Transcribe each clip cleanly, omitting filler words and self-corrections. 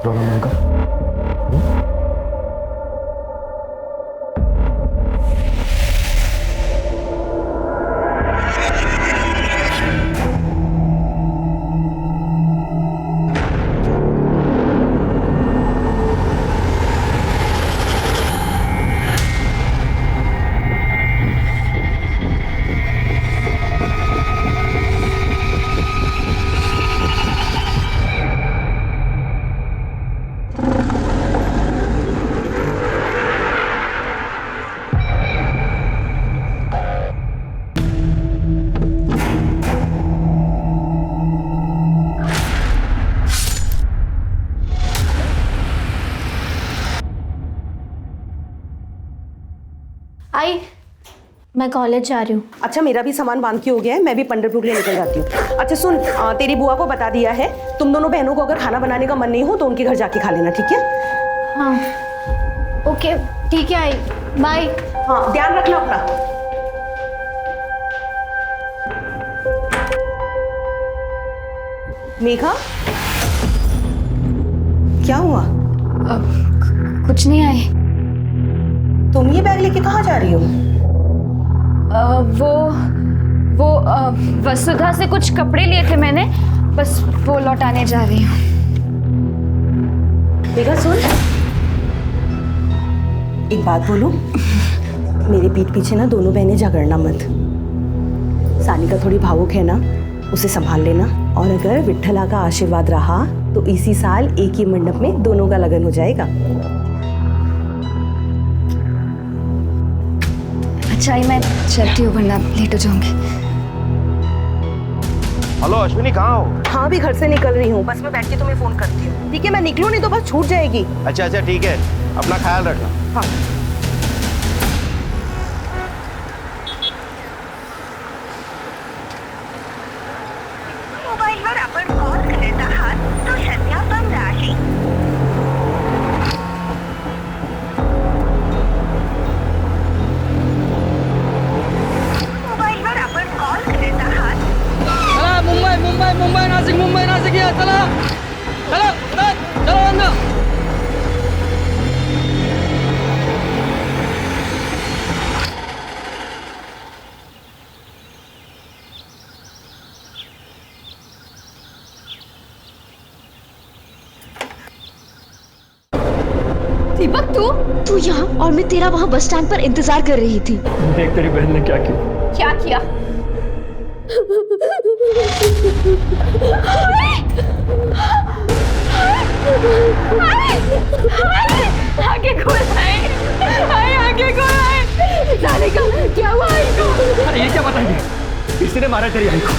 Problem उनका? आई, मैं college जा रही हूँ। अच्छा, मेरा भी सामान बांध के हो गया है, मैं भी पंढरपुर के लिए निकल जाती हूँ। अच्छा सुन, तेरी बुआ को बता दिया है, तुम दोनों बहनों को अगर खाना बनाने का मन नहीं हो तो उनके घर जाके खा लेना, ठीक है? हाँ ओके, ठीक है आई, बाय। हाँ, ध्यान रखना अपना। मेघा, क्या हुआ? कुछ नहीं आई। तुम ये बैग लेके कहाँ जा रही हो? वो वसुधा से कुछ कपड़े लिए थे मैंने, बस वो लौटाने जा रही हूँ। मेघा सुन, एक बात बोलूं, मेरे पीठ पीछे ना दोनों बहनें झगड़ना मत। सानिका थोड़ी भावुक है ना, उसे संभाल लेना। और अगर विट्ठला का आशीर्वाद रहा तो इसी साल एक ही मंडप में दोनों का लगन हो जाएगा। अच्छा आई, मैं चलती हूँ वरना लेट हो जाऊंगी। हेलो अश्विनी, कहाँ हो? हाँ, अभी घर से निकल रही हूँ, बस मैं बैठ के तुम्हें फोन करती हूँ, ठीक है? मैं निकलूँ नहीं तो बस छूट जाएगी। अच्छा ठीक है, अपना ख्याल रखना। हाँ। मोबाईलवर आपण कॉल करत आहात तो सध्या बंद आहे. मोबाईलवर आपण कॉल करत आहात. चला मुंबई नाशिक या चला चला चला ना. दीपक, तू यहाँ और मैं तेरा वहाँ बस स्टैंड पर इंतजार कर रही थी। देख तेरी बहन ने क्या किया। क्या किया? आगे खोल आए, आगे खोल आए। जाने का क्या हुआ इनको? अरे ये क्या बताएंगे, किसी ने मारा तेरी आई को।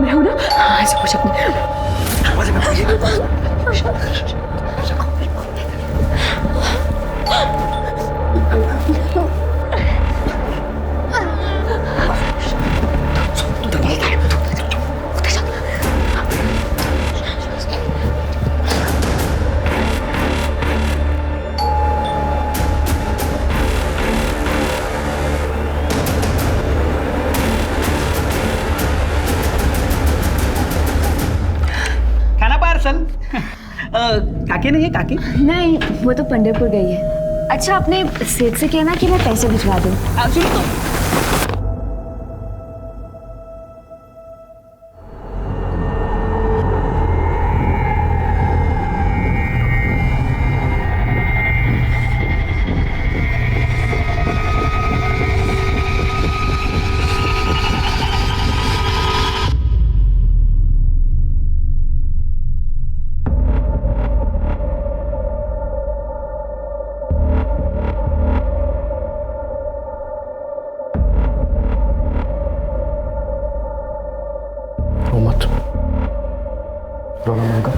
मैं हूं ना, ऐसे कुछ अपने दरवाजे में काके नहीं है काके? नहीं, वो तो पंढरपुर गई है। अच्छा, अपने सेठ से कहना कि मैं पैसे भिजवा दूँ। सुनो तो रो मत, रोना बंद कर।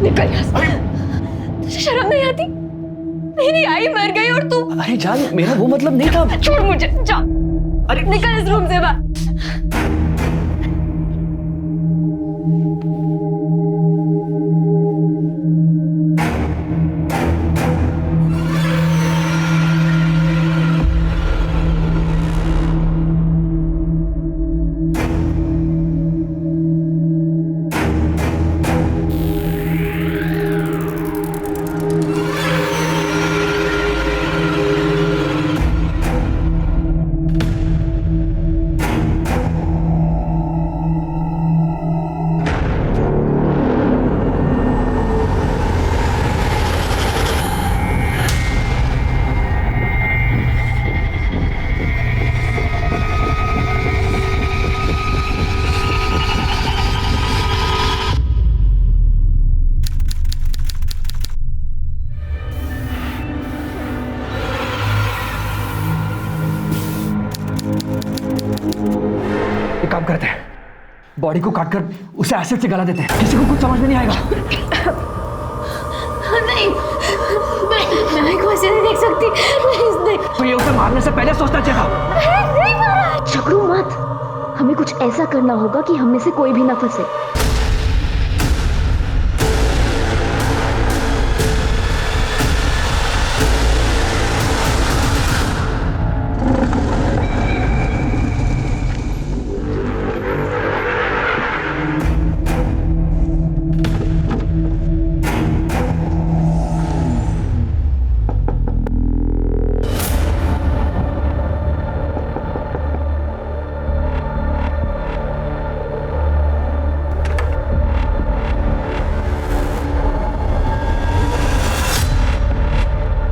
निकल यहाँ से। तुझे शर्म नहीं आती? मेरी आई मर गई और तू। अरे जान, मेरा वो मतलब नहीं था। छोड़ मुझे, जा। अरे निकल इस रूम से बाहर। एक काम करते हैं, बॉडी को काटकर उसे एसिड से गला देते हैं, किसी को कुछ समझ में नहीं आएगा। नहीं, मैं आई को ऐसे नहीं देख सकती। प्लीज नहीं। तो ये उसे मारने से पहले सोचना चाहिए था। नहीं मारा। झगड़ो मत, हमें कुछ ऐसा करना होगा कि हम में से कोई भी ना फंसे।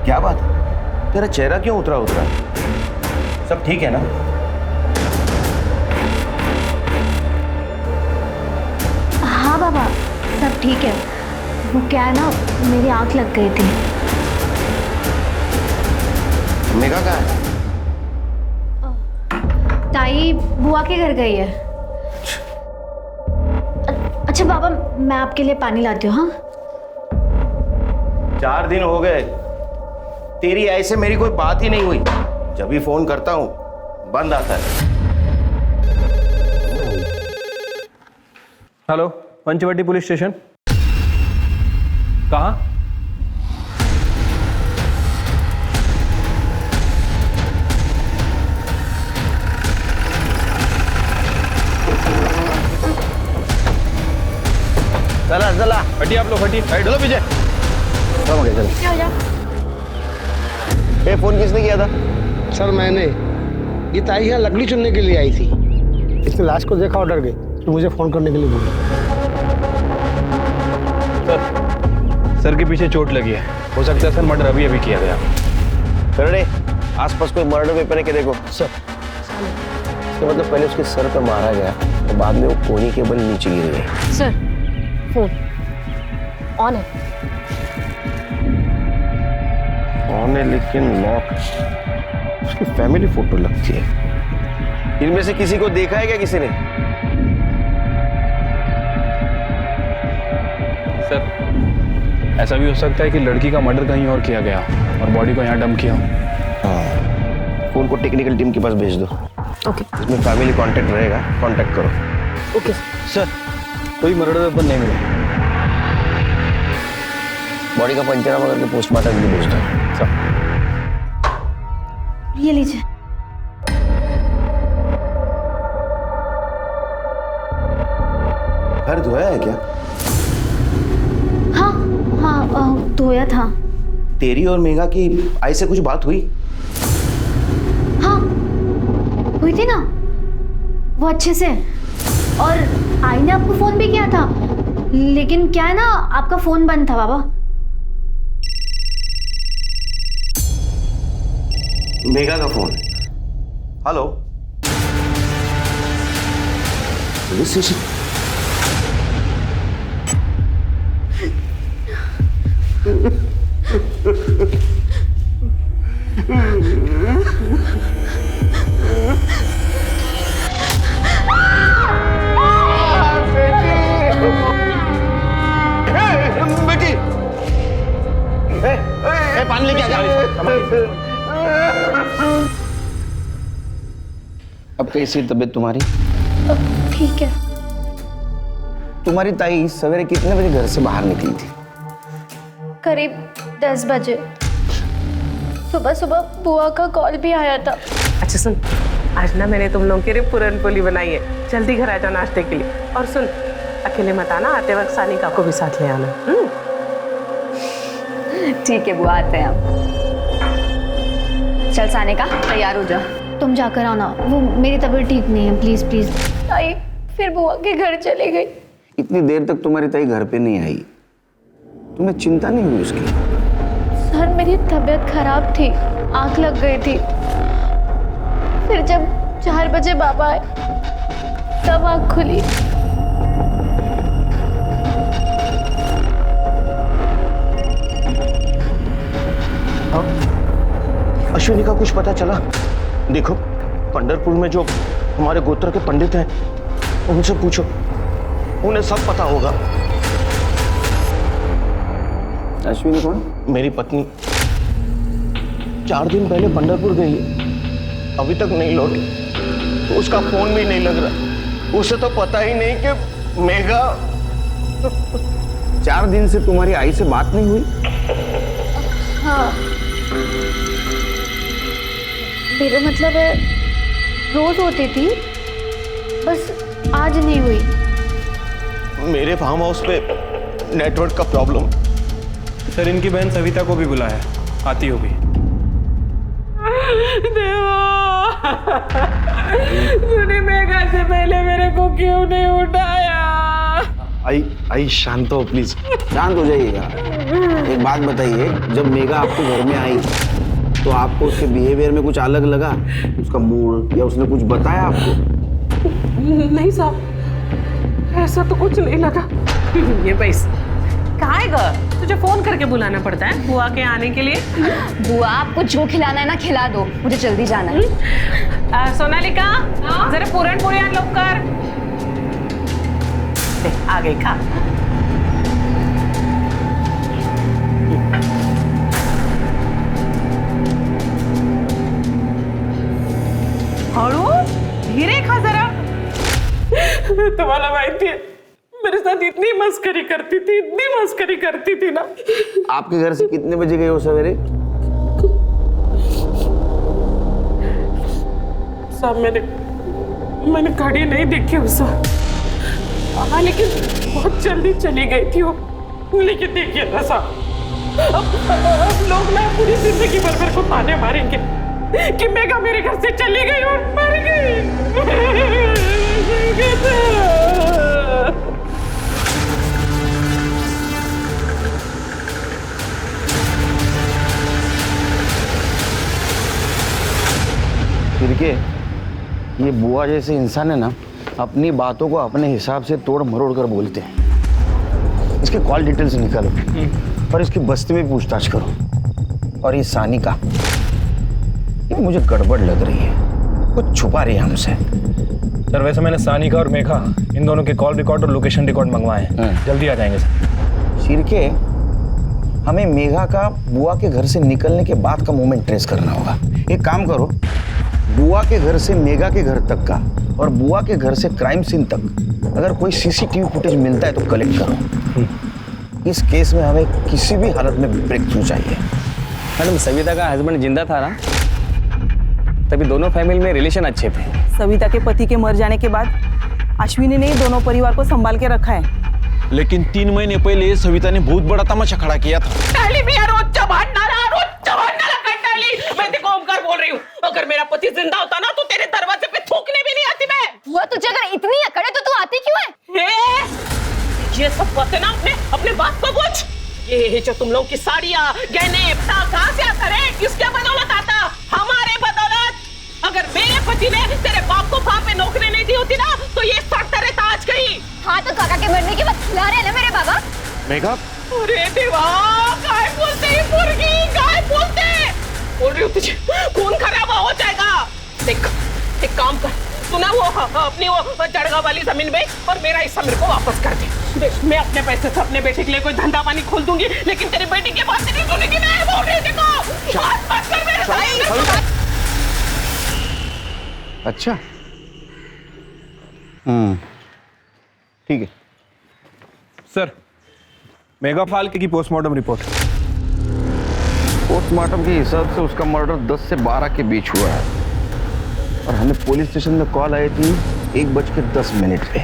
क्या बात है? तेरा चेहरा क्यों उतरा उतरा? सब ठीक है ना? हाँ बाबा, सब ठीक है। वो क्या है ना, मेरी आंख लग गई थी। मेघा कहाँ है? ताई बुआ के घर गई है। अच्छा बाबा, मैं आपके लिए पानी लाती हूँ। हाँ 4 दिन हो गए, तेरी ऐसे मेरी कोई बात ही नहीं हुई। जब भी फोन करता हूं बंद आता है। Hello, Panchvati police station. कहाँ? चला चला, हटिए आप लोग, हटिए। चलो पीछे। हो गया, चल। क्या हो जा? ये फोन किसने किया था? सर मैंने, ये ताई यहाँ लकड़ी चुनने के लिए आई थी। इसने लाश को देखा और डर गई, तो मुझे फोन करने के लिए बोला। सर के पीछे चोट लगी है, हो सकता है सर मर्डर अभी अभी किया गया। अरे आसपास कोई मर्डर वेपन है क्या? देखो सर तो मतलब पहले उसके सर पर मारा गया, तो बाद में वो कोनी के बल नीचे गिर गए। सर फोन ऑन है। ऑन है लेकिन लॉक। उसकी फैमिली फोटो लगती है। इनमें से किसी को देखा है क्या किसी ने? सर ऐसा भी हो सकता है कि लड़की का मर्डर कहीं और किया गया और बॉडी को यहाँ डंप किया। हाँ, फोन को टेक्निकल टीम के पास भेज दो। ओके इसमें फैमिली कांटेक्ट रहेगा, कांटेक्ट करो। ओके सर कोई मर्डर वेपन नहीं मिला। बॉडी का पंचनामा करके पोस्टमार्टम भी भेज दो। सर ये लीजिए। घर धोया है क्या? हाँ हाँ, धोया था। तेरी और मेघा की आई से कुछ बात हुई? हाँ हुई थी ना, वो अच्छे से। और आई ने आपको फोन भी किया था, लेकिन क्या है ना, आपका फोन बंद था बाबा। मेघा का फोन। Hello, police station. पानी लेके आ जा। अब कैसी तबीयत तुम्हारी? ठीक है। तुम्हारी ताई सवेरे कितने बजे घर से बाहर निकली थी? करीब 10 बजे। सुबह सुबह बुआ का कॉल भी आया था। अच्छा सुन, आज ना मैंने तुम लोगों के लिए पूरन पोली बनाई है, जल्दी घर आ जाओ नाश्ते के लिए। और सुन, अकेले मत आना, आते वक्त सानिका को भी साथ ले आना। ठीक है बुआ, आते हैं हम। चल सानिका, तैयार हो जा। तुम जाकर आओ ना, वो मेरी तबीयत ठीक नहीं है। Please please. ताई फिर बुआ के घर चली गई। इतनी देर तक तुम्हारी ताई घर पे नहीं आई, तुम्हें चिंता नहीं हुई उसकी? सर मेरी तबीयत खराब थी, आंख लग गई थी। फिर जब 4 बजे बाबा आए तब आंख खुली। अश्विनी का कुछ पता चला? देखो, पंढरपुर में जो हमारे गोत्र के पंडित हैं, उनसे पूछो, उन्हें सब पता होगा। अश्विनी कौन? मेरी पत्नी। 4 दिन पहले पंढरपुर गई, अभी तक नहीं लौटी। तो उसका फोन भी नहीं लग रहा। उसे तो पता ही नहीं कि मेघा। 4 दिन से तुम्हारी आई से बात नहीं हुई? हाँ, मेरा मतलब है रोज होती थी, बस आज नहीं हुई। मेरे फार्म हाउस पे नेटवर्क का प्रॉब्लम। सर इनकी बहन सविता को भी बुलाया, आती होगी। तूने मेघा से पहले मेरे को क्यों नहीं उठाया? आई शांत हो प्लीज, शांत हो जाइएगा। एक बात बताइए, जब मेघा आपके घर में आई तो आपको उसके बिहेवियर में कुछ अलग लगा? उसका मूड या उसने कुछ बताया आपको? नहीं साहब, ऐसा तो कुछ नहीं लगा। ये पैस कहाँ है ग? तुझे फोन करके बुलाना पड़ता है बुआ के आने के लिए। बुआ आपको जो खिलाना है ना खिला दो, मुझे जल्दी जाना है। सोनालिका, जरा पूरन पोली आन लवकर। आ गई, खा। हळू, धीरे खा जरा। तुम्हाला माहिती है, मेरे साथ इतनी मस्करी करती थी, इतनी मस्करी करती थी ना। आपके घर से कितने बजे गए हो सवेरे? साहब मैंने घड़ी नहीं देखी उस वक्त। हाँ, लेकिन बहुत जल्दी चली गई थी वो। लेकिन देखिए ना साहब, अब लोग ना पूरी जिंदगी भर मेरे को ताने मारेंगे कि मेघा मेरे घर से चली गई और मर गई। फिर के ये बुआ जैसे इंसान है ना, अपनी बातों को अपने हिसाब से तोड़ मरोड़ कर बोलते हैं। इसके कॉल डिटेल्स निकालो और इसकी बस्ती में पूछताछ करो। और ये सानिका, ये मुझे गड़बड़ लग रही है, कुछ छुपा रही है हमसे। सर वैसे मैंने सानिका और मेघा इन दोनों के कॉल रिकॉर्ड और लोकेशन रिकॉर्ड मंगवाए हैं, जल्दी आ जाएंगे सर। शिरके, हमें मेघा का बुआ के घर से निकलने के बाद का मोमेंट ट्रेस करना होगा। एक काम करो, बुआ के घर से मेघा के घर तक का और बुआ के घर से क्राइम सीन तक अगर कोई सीसीटीवी फुटेज मिलता है तो कलेक्ट करो। इस केस में हमें किसी भी हालत में ब्रेक थ्रू चाहिए। मैडम, सविता का हस्बैंड जिंदा था ना, तभी दोनों फैमिली में रिलेशन अच्छे थे। सविता के पति के मर जाने के बाद अश्विनी ने दोनों परिवार को संभाल के रखा है। लेकिन 3 महीने पहले सविता ने बहुत बड़ा तमाशा खड़ा किया था। मैं देखो ओमकार बोल रही हूँ, अगर मेरा पति जिंदा होता ना तो तेरे दरवाजे पे थूकने भी नहीं आती मैं। बुआ तुझे अगर इतनी अकड़ है तो तू आती क्यों है? ये सब बातें ना अपने बाप को पूछ। ये जो तुम लोग की साड़ियाँ, गहने, कहाँ से आता है? किसके बदौलत आता? हमारे बदौलत। अगर मेरे पति ने तेरे बाप को वहाँ पे नौकरी नहीं दी होती ना तो ये सड़ता रहता आज कहीं। हाँ तो काका के मरने के बाद खिला रहे हैं ना मेरे बाबा। मेघा, अरे देवा, गाय बोलते ही मुर्गी, गाय बोलते। बोल रही हूँ तुझे, खून खराबा हो जाएगा। देख, एक काम कर, तू ना वो अपनी वो जड़गा वाली जमीन बेच और मेरा हिस्सा मेरे को वापस कर दे। मैं अपने पैसे से अपने बेटे के लिए कोई धंधा पानी खोल दूंगी, लेकिन तेरी बेटी की बात नहीं सुनेगी। मैं बोल रही थी को बात कर मेरे साथ। अच्छा, ठीक है सर, मेगा फाल्के की पोस्टमार्टम रिपोर्ट। पोस्टमार्टम के हिसाब से उसका मर्डर 10 से 12 के बीच हुआ है और हमें पुलिस स्टेशन में कॉल आई थी 1:10 पे।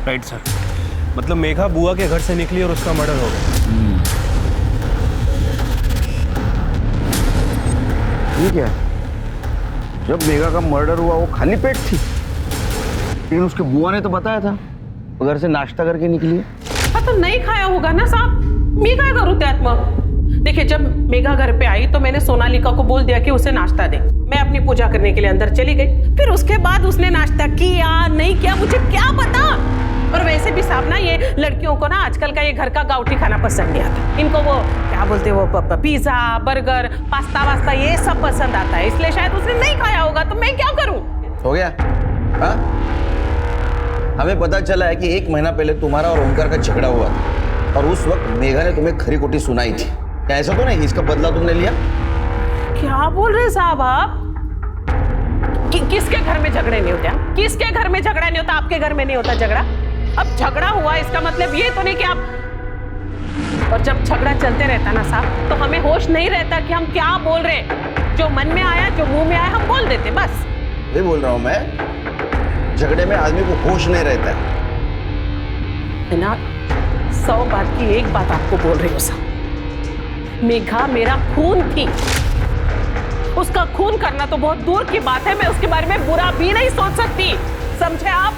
राइट सर, मतलब मेघा बुआ के घर से निकली और उसका मर्डर हो गया। ठीक है, जब मेघा का मर्डर हुआ वो खाली पेट थी, लेकिन उसके बुआ ने तो बताया था वो घर से नाश्ता करके निकली। हाँ तो नहीं खाया होगा ना साहब, मैं क्या करूँ त्यात मग। देखिए, जब मेघा घर पे आई तो मैंने सोनालिका को बोल दिया कि उसे नाश्ता दे। मैं अपनी पूजा करने के लिए अंदर चली गई, फिर उसके बाद उसने नाश्ता किया नहीं किया मुझे क्या पता। और वैसे भी साहब ना, ये लड़कियों को ना आजकल का ये घर का गाउठी खाना पसंद नहीं आता। इनको वो क्या बोलते वो पिज्जा, बर्गर, पास्ता वास्ता ये सब पसंद आता है, इसलिए शायद उसने नहीं खाया होगा। तो मैं क्या करूँ? हो गया। हाँ, हमें पता चला है कि 1 महीना पहले तुम्हारा और ओंकार का झगड़ा हुआ था और उस वक्त मेघा ने तुम्हें खरी खोटी सुनाई थी। क्या ऐसा तो नहीं इसका बदला तुमने लिया? क्या बोल रहे साहब आप? किसके घर में झगड़े नहीं होते? किसके घर में झगड़ा नहीं होता? आपके घर में नहीं होता झगड़ा? अब झगड़ा हुआ इसका मतलब ये तो नहीं कि आप। और जब झगड़ा चलते रहता ना साहब, तो हमें होश नहीं रहता कि हम क्या बोल रहे। जो मन में आया, जो मुंह में आया, हम बोल देते बस। ये बोल रहा हूं मैं, झगड़े में आदमी को होश नहीं रहता है ना। 100 बात की एक बात आपको बोल रही हूँ साहब, मेघा मेरा खून थी। उसका खून करना तो बहुत दूर की बात है, मैं उसके बारे में बुरा भी नहीं सोच सकती, समझे आप?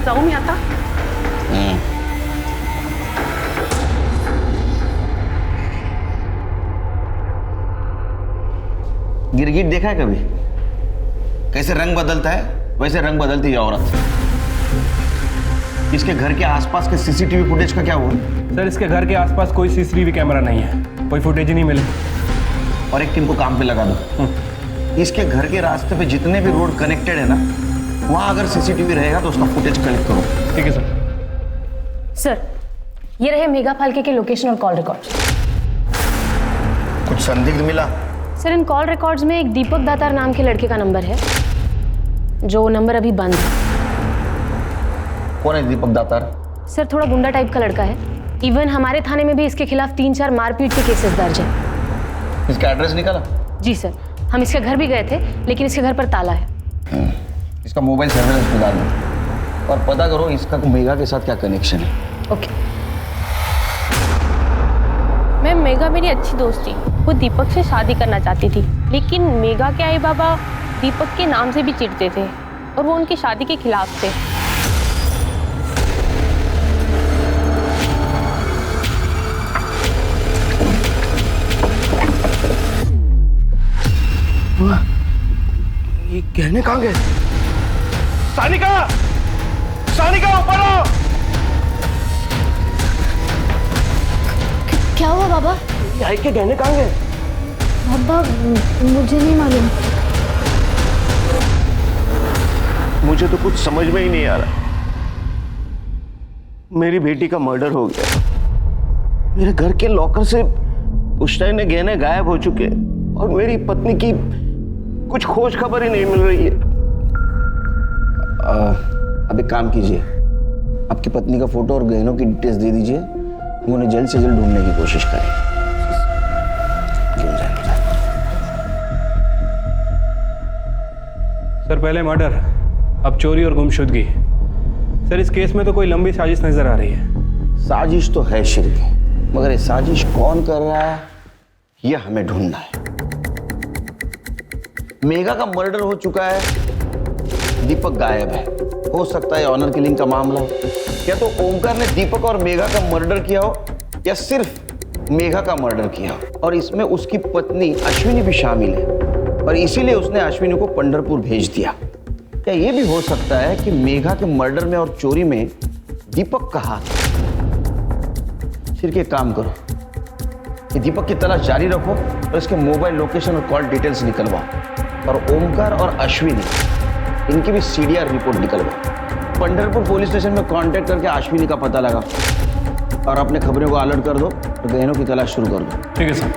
जाऊं मैं आता? गिरगिट देखा है कभी? कैसे रंग बदलता है, वैसे रंग बदलती है औरत। इसके घर के आसपास के सीसीटीवी फुटेज का क्या हुआ? सर, इसके घर के आसपास कोई सीसीटीवी कैमरा नहीं है, कोई फुटेज ही नहीं मिले। और एक टीम को काम पे लगा दो। इसके घर के रास्ते पे जितने भी रोड कनेक्टेड है ना, वहां अगर सीसीटीवी रहेगा तो उसका फुटेज कलेक्ट करो। ठीक है सर। सर, ये रहे मेघा फाल्के के लोकेशन और कॉल रिकॉर्ड्स। कुछ संदिग्ध मिला? सर, इन कॉल रिकॉर्ड्स में एक दीपक दातार नाम के लड़के का नंबर है, जो नंबर अभी बंद है। कौन है दीपक दातार? सर, थोड़ा गुंडा टाइप का लड़का है। इवन हमारे थाने में भी इसके खिलाफ 3-4 मारपीट के केसेस दर्ज हैं। इसका एड्रेस निकाला? जी सर, हम इसके घर भी गए थे, लेकिन इसके घर पर ताला है। इसका मोबाइल सर्वेलेंस में डाल दो और पता करो इसका मेघा के साथ क्या कनेक्शन है। ओके। मैम, मेघा मेरी अच्छी दोस्त थी। वो दीपक से शादी करना चाहती थी, लेकिन मेघा के आई बाबा दीपक के नाम से भी चिढ़ते थे और वो उनकी शादी के खिलाफ थे। ये गहने कहाँ गए? सानिका! सानिका, ऊपर आओ! क्या हुआ बाबा? आई के गहने कहाँ गए? बाबा, मुझे नहीं मालूम। मुझे तो कुछ समझ में ही नहीं आ रहा। मेरी बेटी का मर्डर हो गया, मेरे घर के लॉकर से पुश्तैनी ने गहने गायब हो चुके और मेरी पत्नी की कुछ खोज खबर ही नहीं मिल रही है। अब एक काम कीजिए, आपकी पत्नी का फोटो और गहनों की डिटेल्स दे दीजिए, हम उन्हें जल्द से जल्द ढूंढने की कोशिश करें। सर, पहले मर्डर, अब चोरी और गुमशुदगी। सर, इस केस में तो कोई लंबी साजिश नजर आ रही है। साजिश तो है शिरके, मगर ये साजिश कौन कर रहा है ये हमें ढूंढना है। मेघा का मर्डर हो चुका है, दीपक गायब है। हो सकता है ऑनर किलिंग का मामला हो, या तो ओमकार ने दीपक और मेघा का मर्डर किया हो, या सिर्फ मेघा का मर्डर किया हो और इसमें उसकी पत्नी अश्विनी भी शामिल है और इसीलिए उसने अश्विनी को पंढरपुर भेज दिया। क्या ये भी हो सकता है कि मेघा के मर्डर में और चोरी में दीपक का हाथ? सिर्फ एक काम करो, ये दीपक की तलाश जारी रखो और इसके मोबाइल लोकेशन और कॉल डिटेल्स निकलवाओ। और ओमकार और अश्विनी, इनकी भी सीडीआर रिपोर्ट निकलवा। पंढरपुर पुलिस स्टेशन में कांटेक्ट करके अश्विनी का पता लगा और अपने खबरों को अलर्ट कर दो, तो गहनों की तलाश शुरू कर दो। ठीक है सर।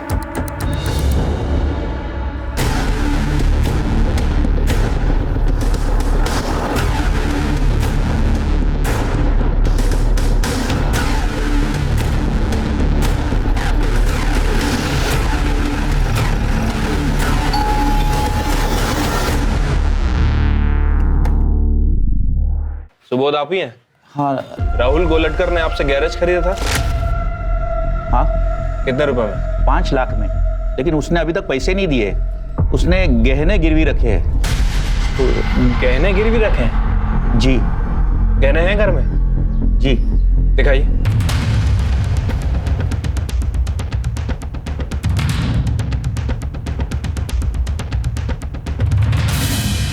सुबोध आप ही हैं? हाँ। राहुल गोलटकर ने आपसे गैरेज खरीदा था? हाँ। कितने रुपए में? 5 लाख में, लेकिन उसने अभी तक पैसे नहीं दिए। उसने गहने गिरवी रखे हैं। तो गहने गिरवी रखे हैं? जी। गहने हैं घर में? जी। दिखाइए।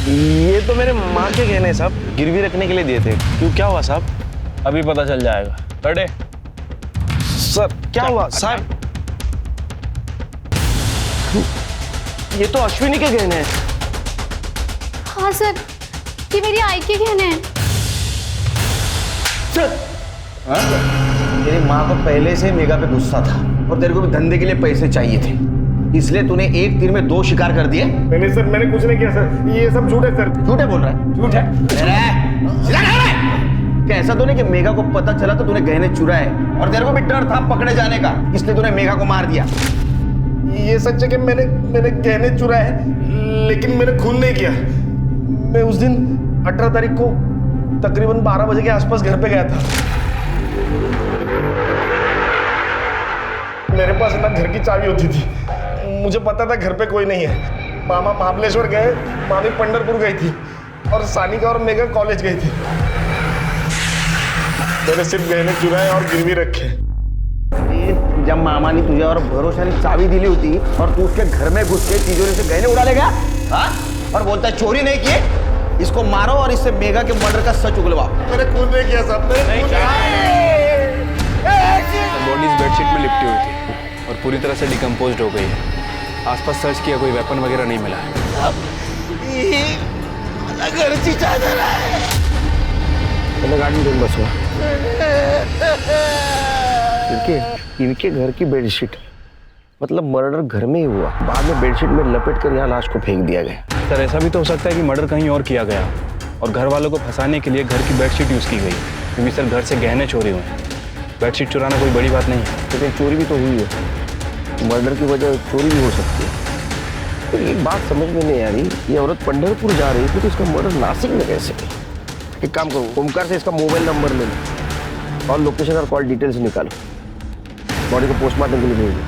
ये तो मेरे माँ के गहने साहब, गिरवी रखने के लिए दिए थे। क्यों, क्या हुआ साहब? अभी पता चल जाएगा। बैठे। सर क्या हुआ साहब? ये तो अश्विनी के गहने हैं। हाँ सर, ये मेरी आई के गहने हैं। तेरी माँ को पहले से मेगा पे गुस्सा था और तेरे को भी धंधे के लिए पैसे चाहिए थे, इसलिए तूने एक तीर में 2 शिकार कर दिए। नहीं सर, मैंने कुछ नहीं किया सर, ये सब झूठ है सर। झूठे बोल रहा है? झूठ है। क्या ऐसा तो नहीं कि मेगा को पता चला तो तूने गहने चुराए और तेरे को भी डर था पकड़े जाने का, इसलिए तूने मेगा को मार दिया? ये सच है कि मैंने गहने चुराए, लेकिन मैंने खून नहीं किया। मैं उस दिन 18 तारीख को तकरीबन 12 बजे के आसपास घर पे गया था। मेरे पास ना घर की चाबी होती थी, मुझे पता था घर पे कोई नहीं है। मामा महाबलेश्वर गए, मामी पंढरपुर गई थी और सानिका और मेगा कॉलेज गई थी। मैंने सिर्फ गहने चुराए और गिरवी रखे। जब मामा ने तुझे और भरोसा ने चाबी दिली होती और तू उसके घर में घुस के तिजोरी से गहने उड़ा लेगा, हाँ? और बोलता है चोरी नहीं किए, इसको मारो और इससे मेगा के मर्डर का सच उगलवाओ। मैंने खून नहीं किया साहब। बॉडी इस बेडशीट में लिपटी हुई थी और पूरी तरह से डिकम्पोज्ड हो गई है। आसपास सर्च किया, कोई वेपन वगैरह नहीं मिला है। घर की चादर है। मैंने गाड़ी में बस हुआ। इनके घर की बेडशीट, मतलब मर्डर घर में ही हुआ, बाद में बेडशीट में लपेट कर यहाँ लाश को फेंक दिया गया। सर ऐसा भी तो हो सकता है कि मर्डर कहीं और किया गया और घर वालों को फंसाने के लिए घर की बेडशीट यूज़ की गई, क्योंकि सर घर से गहने चोरी हुए हैं। बेडशीट चुराना कोई बड़ी बात नहीं है। लेकिन चोरी भी तो हुई है, मर्डर की वजह चोरी भी हो सकती है। तो एक बात समझ में नहीं आ रही, ये औरत पंढरपुर जा रही थी तो इसका मर्डर नासिक में कैसे किया? एक काम करो, ओमकार से इसका मोबाइल नंबर ले लो और लोकेशन और कॉल डिटेल्स निकालो, बॉडी को पोस्टमार्टम के लिए भेज दो।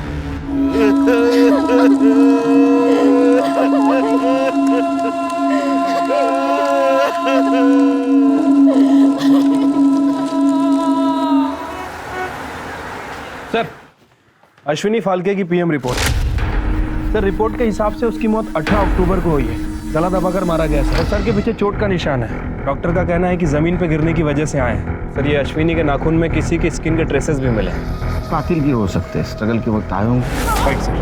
सर अश्विनी फाल्के की पीएम रिपोर्ट। सर रिपोर्ट के हिसाब से उसकी मौत 18 अक्टूबर को हुई है। गला दबाकर मारा गया सर, और सर के पीछे चोट का निशान है। डॉक्टर का कहना है कि जमीन पर गिरने की वजह से आए हैं। सर ये अश्विनी के नाखून में किसी की स्किन के ट्रेसेस भी मिले। कातिल भी हो सकते हैं, स्ट्रगल के वक्त आए होंगे। Right sir.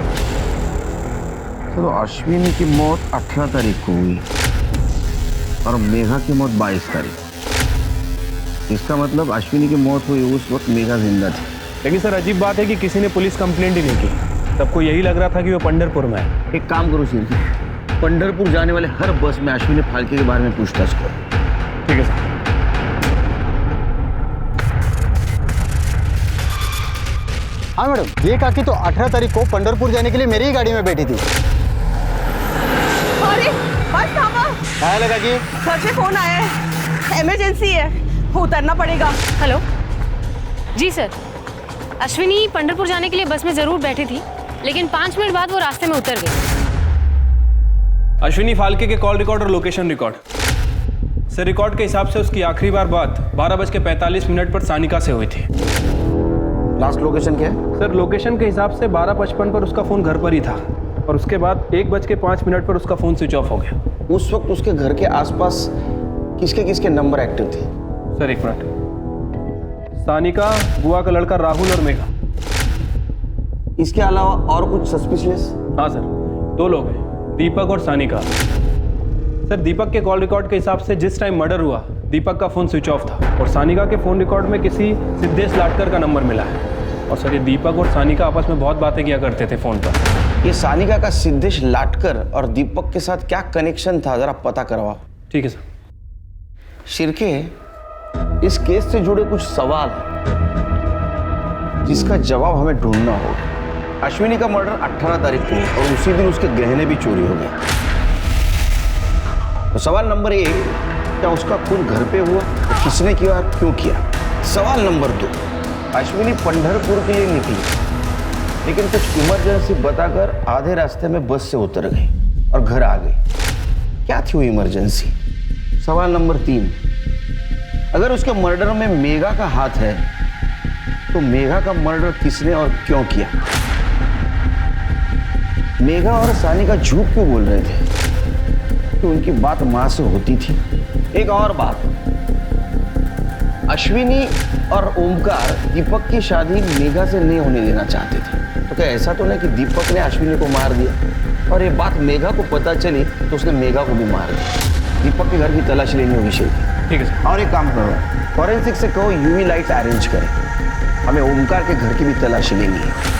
तो अश्विनी की मौत 18 तारीख को हुई और मेघा की मौत 22 तारीख। इसका मतलब अश्विनी की मौत हुई उस वक्त मेघा जिंदा थी। लेकिन सर अजीब बात है कि किसी ने पुलिस कंप्लेंट ही नहीं की। सबको यही लग रहा था कि वो पंढरपुर में है। एक काम करो सिर्फ, पंढरपुर जाने वाले हर बस में अश्विनी फाल्के के बारे में पूछताछ करो। ठीक है सर। हाँ मैडम, ये काकी तो 18 तारीख को पंढरपुर जाने के लिए मेरी ही गाड़ी में बैठी थी। अरे बस थामा। क्या लगा कि सर से फोन आया है, इमरजेंसी है, उतरना पड़ेगा। हेलो जी सर, अश्विनी पंढरपुर जाने के लिए बस में जरूर बैठी थी, लेकिन 5 मिनट बाद वो रास्ते में उतर गई। अश्विनी फाल्के के कॉल रिकॉर्ड और लोकेशन रिकॉर्ड। सर रिकॉर्ड के हिसाब से उसकी आखिरी बार बात 12:45 पर सानिका से हुई थी। लास्ट लोकेशन क्या है? सर लोकेशन के हिसाब से 12:55 पर उसका फोन घर पर ही था और उसके बाद 1:05 पर उसका फोन स्विच ऑफ हो गया। उस वक्त उसके घर के आसपास किसके किसके नंबर एक्टिव थे? सर एक मिनट, सानिका, बुआ का लड़का राहुल और मेघा। इसके अलावा और कुछ सस्पिशियस? हाँ सर, 2 लोग हैं, दीपक और सानिका। सर दीपक के कॉल रिकॉर्ड के हिसाब से जिस टाइम मर्डर हुआ दीपक का फ़ोन स्विच ऑफ था और सानिका के फ़ोन रिकॉर्ड में किसी सिद्धेश लाटकर का नंबर मिला है। और सर ये दीपक और सानिका आपस में बहुत बातें किया करते थे फ़ोन पर। ये सानिका का सिद्धेश लाटकर और दीपक के साथ क्या कनेक्शन था, जरा पता करवाओ। ठीक है सर। शिर्के, इस केस से जुड़े कुछ सवाल जिसका जवाब हमें ढूंढना होगा। अश्विनी का मर्डर 18 तारीख को और उसी दिन उसके गहने भी चोरी हो गए। तो सवाल नंबर 1, क्या उसका खून घर पे हुआ? तो किसने किया, क्यों किया? सवाल नंबर 2, अश्विनी पंढरपुर के लिए निकली लेकिन कुछ इमरजेंसी बताकर आधे रास्ते में बस से उतर गई और घर आ गई। क्या थी वो इमरजेंसी? सवाल नंबर 3, अगर उसके मर्डर में मेघा का हाथ है तो मेघा का मर्डर किसने और क्यों किया? मेघा और सानिका झूठ क्यों बोल रहे थे कि उनकी बात मां से होती थी? एक और बात, अश्विनी और ओमकार दीपक की शादी मेघा से नहीं होने देना चाहते थे, तो क्या ऐसा तो नहीं कि दीपक ने अश्विनी को मार दिया और ये बात मेघा को पता चली तो उसने मेघा को भी मार दिया? दीपक के घर की तलाशी लेनी होगी शिल्पी। ठीक है सर। और एक काम करो, फॉरेंसिक से कहो यूवी लाइट्स अरेंज करें, हमें ओमकार के घर की भी तलाशी लेनी है।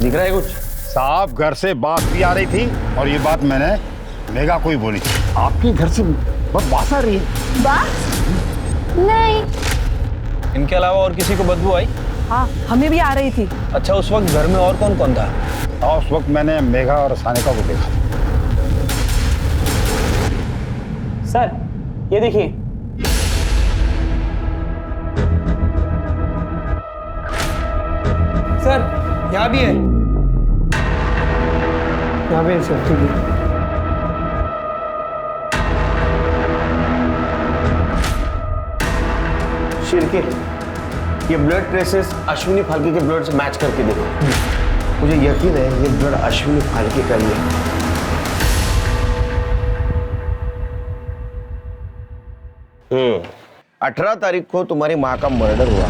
दिख रहा है कुछ? साहब घर से बात भी आ रही थी और ये बात मैंने मेघा को ही बोली थी। आपके घर से बहुत बात आ रही है। बात? नहीं। इनके अलावा और किसी को बदबू आई? हाँ, हमें भी आ रही थी। अच्छा, उस वक्त घर में और कौन कौन था? और उस वक्त मैंने मेघा और सानिका को देखा। सर ये देखिए, सर यहाँ भी है। यहाँ पे सर, ठीक है। शिर्के, ये ब्लड ट्रेसेस अश्विनी फाल्के के ब्लड से मैच करके देखो। मुझे यकीन है ये ब्लड अश्विनी फाल्के का ही है। 18 तारीख को तुम्हारी माँ का मर्डर हुआ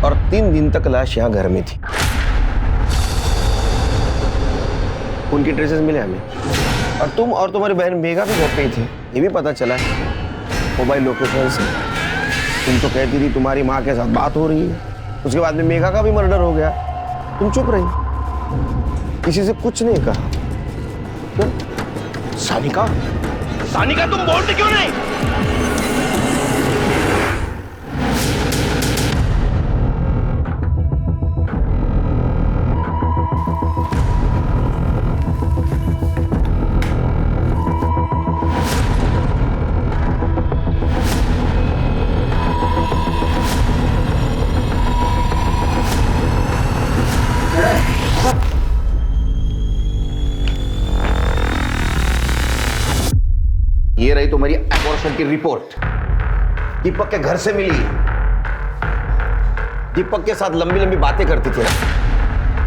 और 3 दिन तक लाश यहाँ घर में थी। उनके ट्रेसेस मिले हमें और तुम और तुम्हारी बहन मेघा भी घर पे ही थे, ये भी पता चला मोबाइल लोकेशन से। तुम तो कहती थी तुम्हारी माँ के साथ बात हो रही है, उसके बाद में मेघा का भी मर्डर हो गया, तुम चुप रही, किसी से कुछ नहीं कहा। क्यों? सानिका, सानिका तुम बोलते क्यों नहीं? ये रही तुम्हारी अबॉर्शन की रिपोर्ट, दीपक के घर से मिली। दीपक के साथ लंबी लंबी बातें करती थी,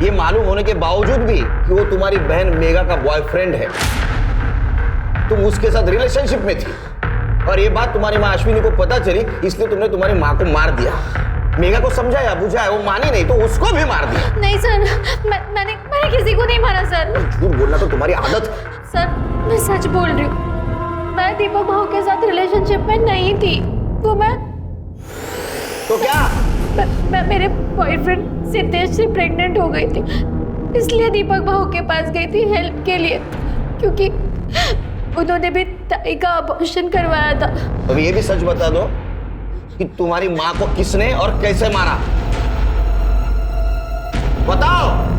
ये मालूम होने के बावजूद भी कि वो तुम्हारी बहन मेघा का बॉयफ्रेंड है, तुम उसके साथ रिलेशनशिप में थी और ये बात तुम्हारी माँ अश्विनी को पता चली, इसलिए तुमने तुम्हारी माँ को मार दिया। मेघा को समझाया बुझाया, वो मानी नहीं तो उसको भी मार दिया। नहीं सर, मैंने किसी को नहीं मारा सर। झूठ बोलना तो तुम्हारी आदत है। सर मैं सच बोल रही हूँ, मैं दीपक भाऊ के साथ रिलेशनशिप में नहीं थी। तो मैं तो क्या? मैं मेरे बॉयफ्रेंड सिद्धेश से प्रेग्नेंट हो गई थी, इसलिए दीपक भाऊ के पास गई थी हेल्प के लिए, क्योंकि उन्होंने भी ताई का अबॉर्शन करवाया था। अब ये भी सच बता दो कि तुम्हारी माँ को किसने और कैसे मारा, बताओ।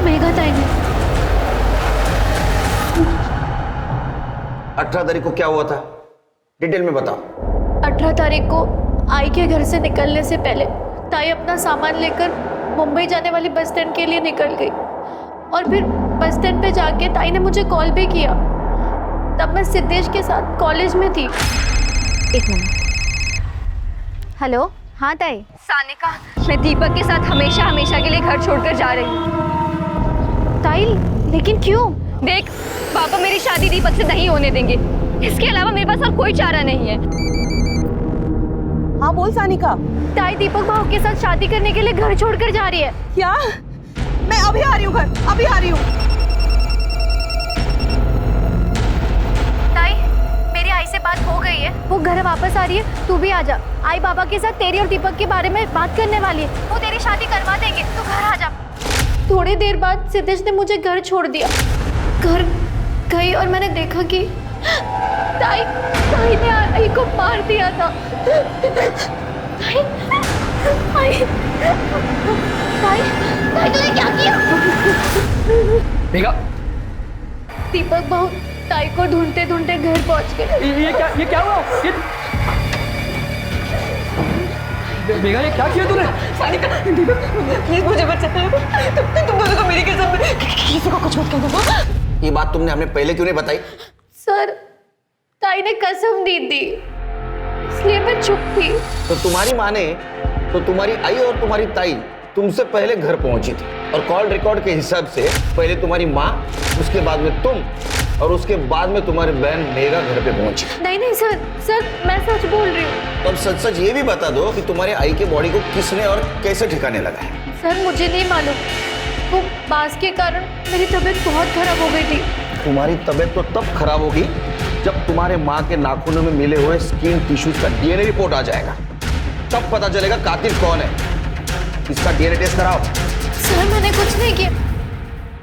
मेघा ताई ने। 18 तारीख को क्या हुआ था, डिटेल में बताओ। 18 तारीख को आई के घर से निकलने से पहले ताई अपना सामान लेकर मुंबई जाने वाली बस स्टैंड के लिए निकल गई और फिर बस स्टैंड पे जाके ताई ने मुझे कॉल भी किया। तब मैं सिद्धेश के साथ कॉलेज में थी। एक मिनट। हेलो, हाँ ताई। सानिका, मैं दीपक के साथ हमेशा हमेशा के लिए घर छोड़कर जा रही हूँ। ताई, लेकिन क्यों? देख, पापा मेरी शादी दीपक से नहीं होने देंगे। इसके अलावा मेरे पास और कोई चारा नहीं है। हाँ बोल सानिका। ताई दीपक भाव के साथ शादी करने के लिए घर छोड़कर जा रही है। क्या? मैं अभी आ रही हूँ घर, अभी आ रही हूँ। ताई, मेरी आई से बात हो गई है, वो घर वापस आ रही है, तू भी आ जा। आई बाबा के साथ तेरी और दीपक के बारे में बात करने वाली है, वो तेरी शादी करवा देंगे, तू घर आ जा। थोड़ी देर बाद सिद्धेश ने मुझे घर छोड़ दिया। घर गई और मैंने देखा कि ताई ने आई को मार दिया था। ताई तूने क्या किया? मेघा, दीपक भाऊ ताई को ढूंढते ढूंढते घर पहुंच गए। ये क्या हुआ? मेघा, ये क्या किया तूने? सानिका, प्लीज मुझे बचा। तुम दोनों को मेरी कसम, किसी को कुछ मत कहना। ये बात तुमने हमें पहले क्यों नहीं बताई? सर, ताई ने कसम दी थी, इसलिए मैं चुप थी। तो तुम्हारी माँ ने, तो तुम्हारी आई और तुम्हारी ताई तुमसे पहले घर पहुंची थी और कॉल रिकॉर्ड के हिसाब से पहले तुम्हारी माँ, उसके बाद में तुम और उसके बाद में तुम्हारी बहन मेघा घर पे पहुंची। नहीं सर, मैं सच बोल रही हूँ। तो अब सच ये भी बता दो कि तुम्हारे आई के बॉडी को किसने और कैसे ठिकाने लगा है? सर मुझे नहीं मालूम, वो बास के कारण मेरी तबीयत बहुत खराब हो गई थी। तुम्हारी तबीयत तो तब खराब होगी जब तुम्हारे माँ के नाखूनों में मिले हुए स्किन टिश्यूज का डीएनए रिपोर्ट आ जाएगा, तब पता चलेगा कातिल कौन है। इसका डीएनए टेस्ट कराओ। सर मैंने कुछ नहीं किया।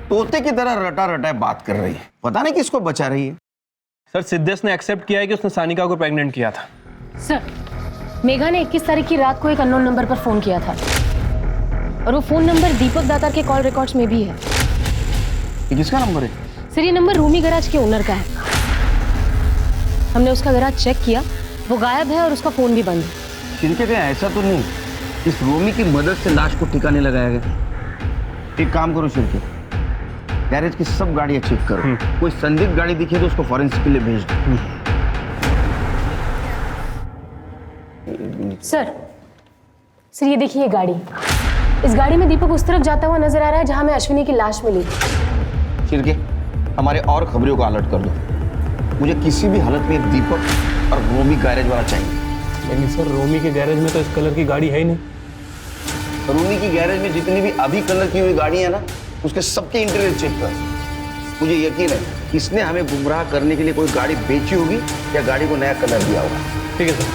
तोते की तरह रटा रटा बात कर रही है, पता नहीं किसको बचा रही है। सर सिद्धेश ने एक्सेप्ट किया है कि उसने सानिका को प्रेग्नेंट किया था। सर, मेघा ने 21 तारीख की रात को एक अननोन नंबर पर फोन किया था और वो फोन नंबर दीपक दातार के कॉल रिकॉर्ड्स में भी है। ये किसका नंबर है? सर ये नंबर रूमी गैराज के ओनर का है। हमने उसका गैराज चेक किया, वो गायब है और उसका फोन भी बंद है। शिरके क्या ऐसा तो नहीं इस रूमी की मदद से लाश को ठिकाने लगाया गया? एक काम करो शिरके, गैरेज की सब गाड़ियां चेक करो, कोई संदिग्ध गाड़ी दिखे तो उसको फॉरेंसिक के लिए भेज दो। सर ये देखिए ये गाड़ी, इस गाड़ी में दीपक उस तरफ जाता हुआ नजर आ रहा है जहां में अश्विनी की लाश मिली। शिरके, हमारे और खबरों को अलर्ट कर दो। मुझे किसी भी हालत में दीपक और रोमी गैरेज वाला चाहिए। लेकिन सर रोमी के गैरेज में तो इस कलर की गाड़ी है ही नहीं। रूमी की गैरेज में जितनी भी अभी कलर की हुई गाड़ी है ना, उसके सबके इंटीरियर चेक कर। मुझे यकीन है इसने हमें गुमराह करने के लिए कोई गाड़ी बेची होगी या गाड़ी को नया कलर दिया होगा। ठीक है सर।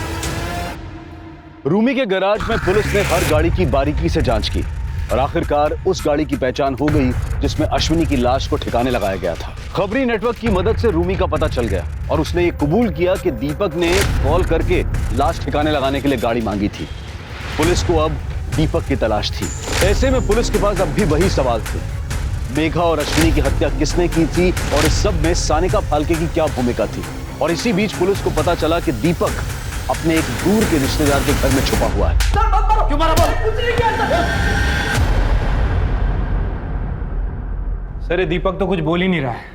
रूमी के गैराज में पुलिस ने हर गाड़ी की बारीकी से जांच की और आखिरकार उस गाड़ी की पहचान हो गई जिसमें अश्विनी की लाश को ठिकाने लगाया गया था। खबरी नेटवर्क की मदद से रूमी का पता चल गया और उसने ये कबूल किया कि दीपक ने कॉल करके लाश ठिकाने लगाने के लिए गाड़ी मांगी थी। पुलिस को अब दीपक की तलाश थी। ऐसे में पुलिस के पास अब भी वही सवाल थे, मेघा और अश्विनी की हत्या किसने की थी और इस सब में सानिका फाल्के की क्या भूमिका थी। और इसी बीच पुलिस को पता चला कि दीपक अपने एक दूर के रिश्तेदार के घर में छुपा हुआ है। क्यों मारा? सर ये दीपक तो कुछ बोल ही नहीं रहा है।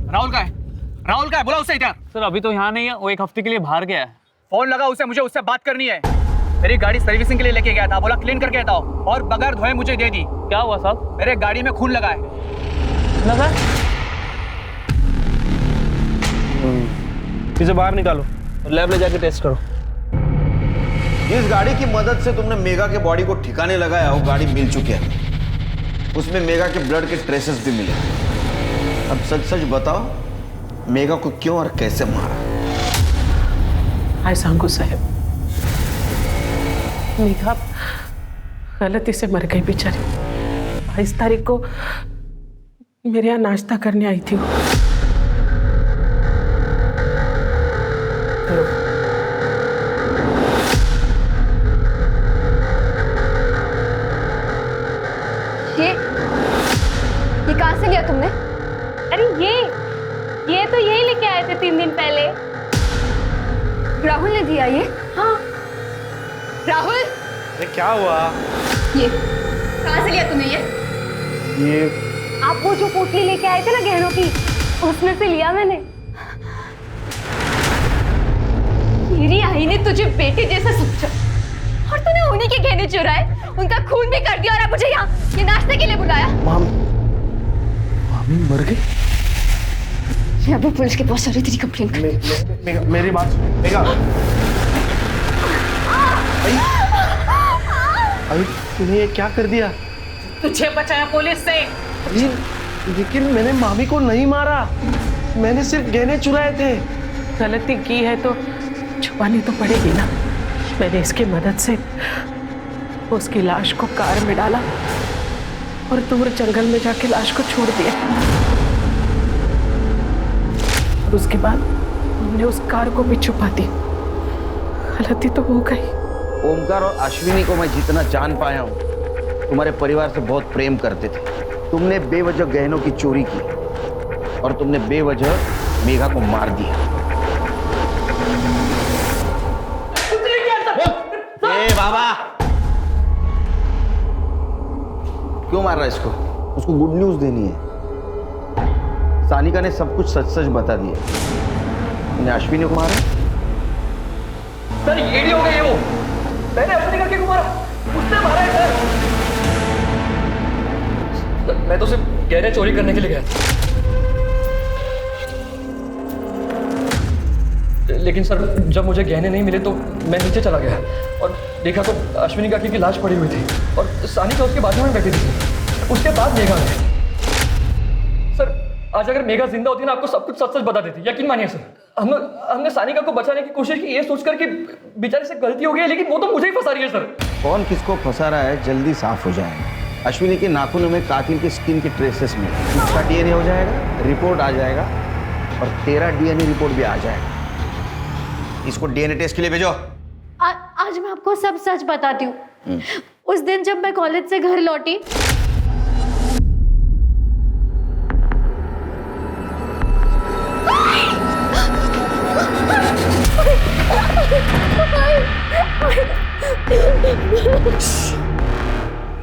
राहुल का है? राहुल का है? बोला उसे इधर। सर अभी तो यहाँ नहीं है, वो एक हफ्ते के लिए बाहर गया है। फोन लगा उसे, मुझे उससे बात करनी है। मेरी गाड़ी सर्विसिंग के लिए लेके गया था, बोला क्लीन करके आता हूँ और बगैर धोए मुझे दे दी। क्या हुआ साहब? मेरे गाड़ी में खून लगा है। लगा? इसे बाहर निकालो और लैब ले जाके टेस्ट करो। जिस गाड़ी की मदद से तुमने मेघा के बॉडी को ठिकाने लगाया वो गाड़ी मिल चुकी है, उसमें मेघा के ब्लड के ट्रेसेस भी मिले। अब सच सच बताओ मेघा को क्यों और कैसे मारा? हाय सांगू साहब, मेघा गलती से मर गई बेचारी। 22 तारीख को मेरे यहाँ नाश्ता करने आई थी वो। ये कहाँ से लिया तुमने? अरे ये तो यही लेके आए थे 3 दिन पहले। राहुल ने दिया ये? हाँ। राहुल, अरे क्या हुआ? ये कहाँ से लिया तूने ये? आप वो जो पोटली लेके आए थे ना गहनों की, उसमें से लिया मैंने। मेरी आई ने तुझे बेटे जैसा समझा और तूने उन्हीं के गहने चुराए उनका खून भी कर दिया और अब मुझे यहाँ ये नाश्ते के लिए बुलाया। मामी मर गई? मैं अभी पुलिस के पास आ रही तेरी कंप्लेन कर। मेरी बात सुन। मेघा, अभी तूने ये क्या कर दिया? तुझे बचाया पुलिस से। लेकिन मैंने मामी को नहीं मारा, मैंने सिर्फ गहने चुराए थे। गलती की है तो छुपानी तो पड़ेगी ना। मैंने इसकी मदद से उसकी लाश को कार में डाला और दूर जंगल में जाके लाश को छोड़ दिया। और उसके बाद हमने उस कार को भी छुपा दी। गलती तो हो गई। ओमकार और अश्विनी को मैं जितना जान पाया हूँ, तुम्हारे परिवार से बहुत प्रेम करते थे। तुमने बेवजह गहनों की चोरी की और तुमने बेवजह मेघा को मार दिया। ए बाबा, क्यों मार रहा है इसको? उसको गुड न्यूज देनी है। सानिका ने सब कुछ सच सच बता दिया। तुमने अश्विनी को मारा? सर ये हो गई वो। मैंने अश्विनी करके को मारा, उसने मारा है सर। मैं तो सिर्फ गहने चोरी करने के लिए गया था। लेकिन सर जब मुझे गहने नहीं मिले तो मैं नीचे चला गया और देखा तो अश्विनी काकी की लाश पड़ी हुई थी और सानिका उसके बाजू में बैठी थी। उसके बाद मेघा गई। सर आज अगर मेघा जिंदा होती ना, आपको सब कुछ सच सच बता देती, यकीन मानिए सर। हमने सानिका को बचाने की कोशिश की, ये सोचकर कि बेचारे से गलती हो गई है, लेकिन वो तो मुझे ही फंसा रही है सर। कौन किसको फंसा रहा है जल्दी साफ हो जाएगा। अश्विनी के नाखूनों में कातिल के स्किन के ट्रेसेस में उसका डीएनए हो जाएगा, रिपोर्ट आ जाएगा और तेरा डीएनए रिपोर्ट भी आ जाएगा। इसको डीएनए टेस्ट के लिए भेजो। आज मैं आपको सब सच बताती हूँ। उस दिन जब मैं कॉलेज से घर लौटी,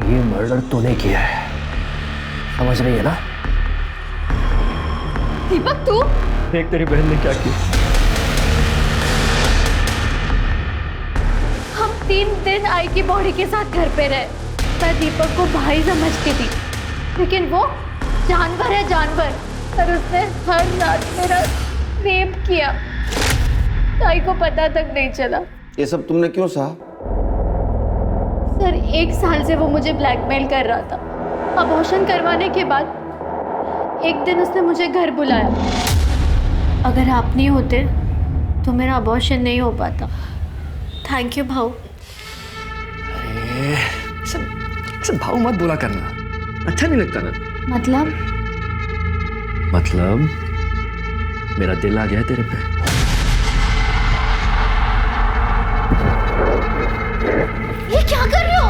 ये मर्डर तूने किया है, समझ रही है ना? दीपक तू? देख तेरी बहन ने क्या किया। हम 3 दिन आई की बॉडी के साथ घर पे रहे। मैं दीपक को भाई समझती थी, लेकिन वो जानवर है, जानवर। और उसने हर रात मेरा रेप किया। ताई को पता तक नहीं चला। ये सब तुमने क्यों सहा? सर 1 साल से वो मुझे ब्लैकमेल कर रहा था। अबॉर्शन करवाने के बाद एक दिन उसने मुझे घर बुलाया। अगर आप नहीं होते तो मेरा अबॉर्शन नहीं हो पाता। थैंक यू भाऊ। सब भाव मत बोला करना, अच्छा नहीं लगता ना। मतलब मेरा दिल आ गया है तेरे पे। ये क्या कर रहे हो?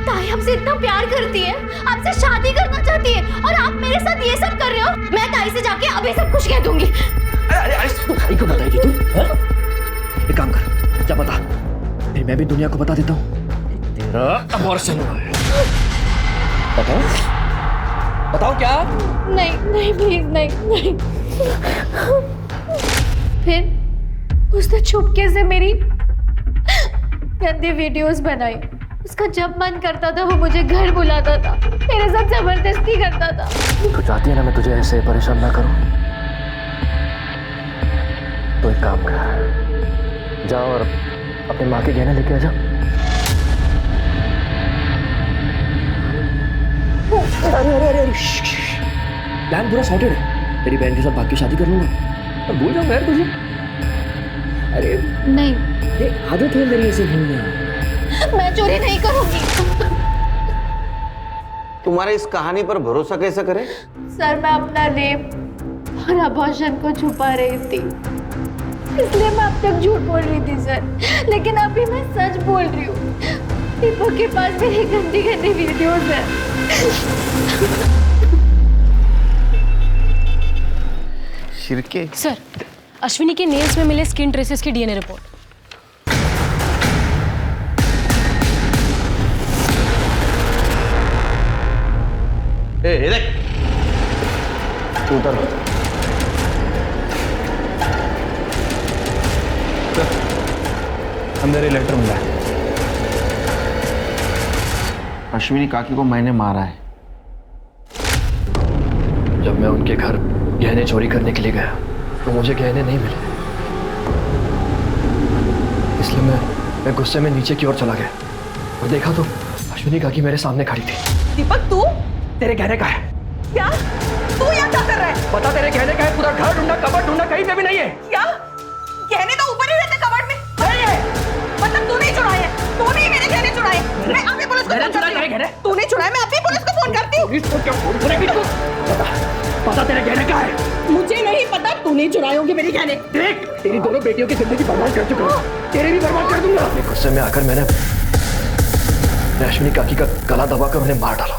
ताई हमसे इतना प्यार करती है, आपसे शादी करना चाहती है, और आप मेरे साथ ये सब कर रहे हो। मैं ताई से जाके अभी सब कुछ कह दूंगी। अरे तू ताई को बताएगी तू? एक काम कर, क्या बता, फिर मैं भी दुनिया को बता देता हूँ तेरा अबॉर्शन हुआ है। बताओ क्या? नहीं प्लीज नहीं। फिर उसने चुपके से मेरी गंदी वीडियोस बनाई। उसका जब मन करता था वो मुझे घर बुलाता था, मेरे साथ जबरदस्ती करता था। तू चाहती है ना मैं तुझे ऐसे परेशान ना करूं? तो एक काम कर, जाओ और अपने माँ के गहने लेके आ जा। अरे प्लान पूरा सॉर्टेड है। तेरी बहन के साथ बाकी शादी कर लूंगा, मैं भूल जाऊंगा यार तुझे। अरे नहीं, आदत है मेरी ऐसे भूलना। मैं चोरी नहीं करूंगी। तुम्हारे इस कहानी पर भरोसा कैसे करें? सर मैं अपना रेप और अबॉर्शन को छुपा रही थी, इसलिए मैं अब तक झूठ बोल रही थी सर। लेकिन अभी मैं सच बोल रही हूँ। दीपक के पास मेरी गंदी गंदी वीडियोस है। शिरके सर, अश्विनी के नेल्स में मिले स्किन ट्रेसेस की डीएनए रिपोर्ट। देख, उतर। अंदर ये लेटर मिला है। अश्विनी काकी को मैंने मारा है। जब मैं उनके घर गहने चोरी करने के लिए गया तो मुझे गहने नहीं मिले, इसलिए मैं गुस्से में नीचे की ओर चला गया और देखा तो अश्विनी काकी मेरे सामने खड़ी थी। दीपक तू तेरे गहने का है। क्या तू यहाँ क्या कर रहा है? पता तेरे गहने का है, पूरा घर ढूंढा, कबर्ड ढूंढा, कहीं पे भी नहीं है। क्या गहने तो ऊपर ही रहते कबर्ड में? नहीं है। मतलब तूने ही चुराए हैं? तूने ही मेरे गहने चुराए? मैं अभी पुलिस को फोन करती हूँ। तूने चुराए, मैं अभी पुलिस को फोन करती हूँ। पता तेरे गहने का है? मुझे नहीं पता, तूने चुराए होंगे मेरे गहने। देख तेरी दोनों बेटियों की जिंदगी बर्बाद कर चुका हूँ, तेरे भी बर्बाद कर दूंगा। गुस्से में आकर मैंने अश्विनी काकी का गला दबाकर उन्हें मार डाला।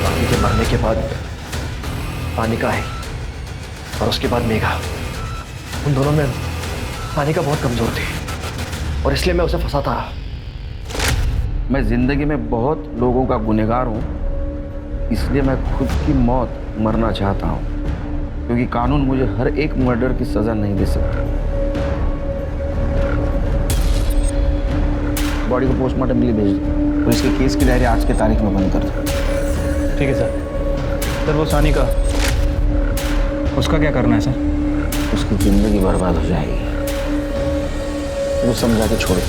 काकी के मरने के बाद पानिका आई और उसके बाद मेघा। उन दोनों में पानिका बहुत कमजोर थी और इसलिए मैं उसे फंसाता रहा। मैं जिंदगी में बहुत लोगों का गुनहगार हूँ, इसलिए मैं खुद की मौत मरना चाहता हूँ, क्योंकि कानून मुझे हर एक मर्डर की सजा नहीं दे सकता। बॉडी को पोस्टमार्टम के लिए भेज दो और इसके केस की डायरी आज के तारीख में बंद कर दो। ठीक है सर। सर वो सानी का, उसका क्या करना है सर? उसकी जिंदगी बर्बाद हो जाएगी, वो समझा के छोड़ो।